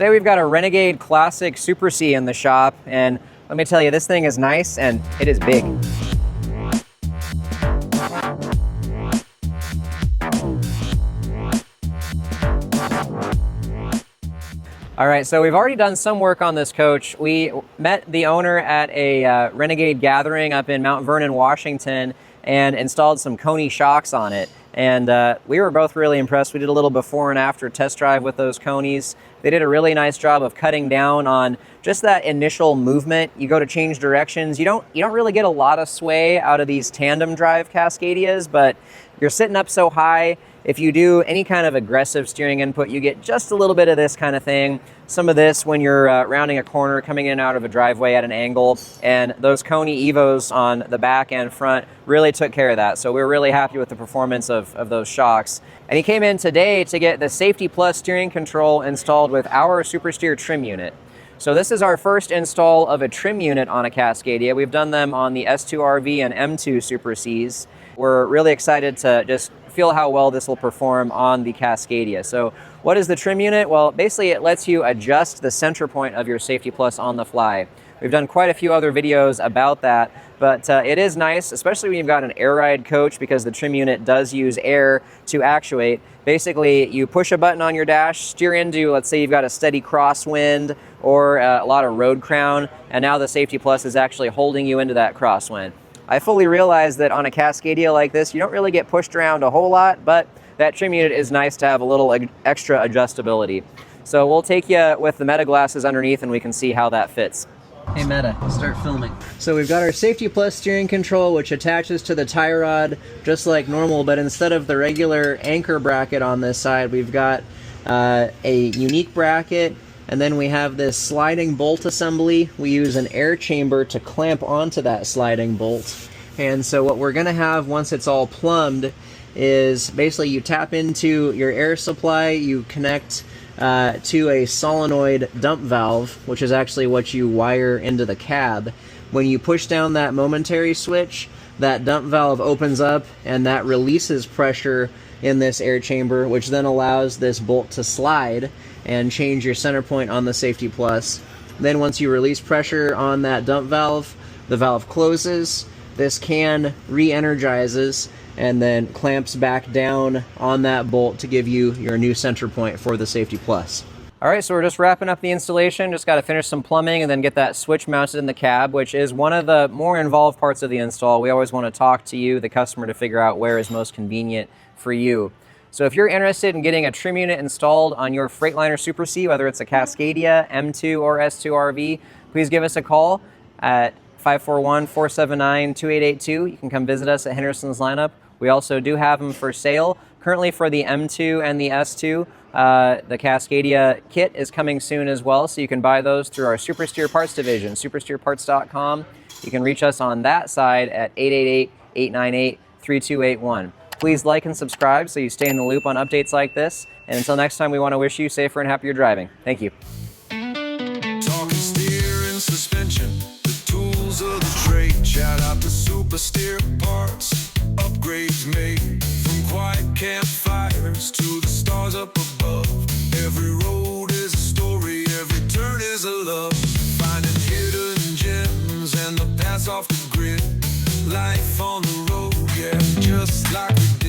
Today we've got a Renegade Classic Super C in the shop, and let me tell you, this thing is nice and it is big. All right, so we've already done some work on this coach. We met the owner at a Renegade gathering up in Mount Vernon, Washington, and installed some KONI shocks on it. And we were both really impressed. We did a little before and after test drive with those KONIs. They did a really nice job of cutting down on just that initial movement. You go to change directions. You don't really get a lot of sway out of these tandem drive Cascadias, but you're sitting up so high. If you do any kind of aggressive steering input, you get just a little bit of this kind of thing. Some of this when you're rounding a corner, coming in and out of a driveway at an angle, and those KONI EVOs on the back and front really took care of that. So we were really happy with the performance of those shocks. And he came in today to get the SafetyPlus steering control installed with our SuperSteer Trim Unit. So this is our first install of a trim unit on a Cascadia. We've done them on the S2RV and M2 Super Cs. We're really excited to just feel how well this will perform on the Cascadia. So what is the trim unit? Well, basically it lets you adjust the center point of your SafetyPlus on the fly. We've done quite a few other videos about that, but it is nice, especially when you've got an air ride coach, because the trim unit does use air to actuate. Basically, you push a button on your dash, steer into, let's say you've got a steady crosswind or a lot of road crown, and now the SafetyPlus is actually holding you into that crosswind. I fully realize that on a Cascadia like this, you don't really get pushed around a whole lot, but that trim unit is nice to have a little extra adjustability. So we'll take you with the Meta glasses underneath and we can see how that fits. Hey Meta, start filming. So we've got our SafetyPlus steering control, which attaches to the tie rod just like normal, but instead of the regular anchor bracket on this side, we've got a unique bracket. And then we have this sliding bolt assembly. We use an air chamber to clamp onto that sliding bolt. And so what we're gonna have once it's all plumbed is basically you tap into your air supply, you connect to a solenoid dump valve, which is actually what you wire into the cab. When you push down that momentary switch, that dump valve opens up and that releases pressure in this air chamber, which then allows this bolt to slide and change your center point on the SafetyPlus. Then once you release pressure on that dump valve, the valve closes, this can re-energizes, and then clamps back down on that bolt to give you your new center point for the SafetyPlus. All right, so we're just wrapping up the installation. Just got to finish some plumbing and then get that switch mounted in the cab, which is one of the more involved parts of the install. We always want to talk to you, the customer, to figure out where is most convenient for you. So if you're interested in getting a trim unit installed on your Freightliner Super C, whether it's a Cascadia, M2, or S2RV, please give us a call at 541-479-2882. You can come visit us at Henderson's lineup. We also do have them for sale. Currently for the M2 and the S2, the Cascadia kit is coming soon as well, so you can buy those through our SuperSteer Parts division, supersteerparts.com. You can reach us on that side at 888-898-3281. Please like and subscribe so you stay in the loop on updates like this. And until next time, we want to wish you safer and happier driving. Thank you. Talking steer and suspension, the tools of the trade. Shout out to SuperSteer Parts, upgrades made. From quiet campfires to the stars up above. Every road is a story, every turn is a love. Finding hidden gems and the paths off the grid. Life on the road, yeah, just like we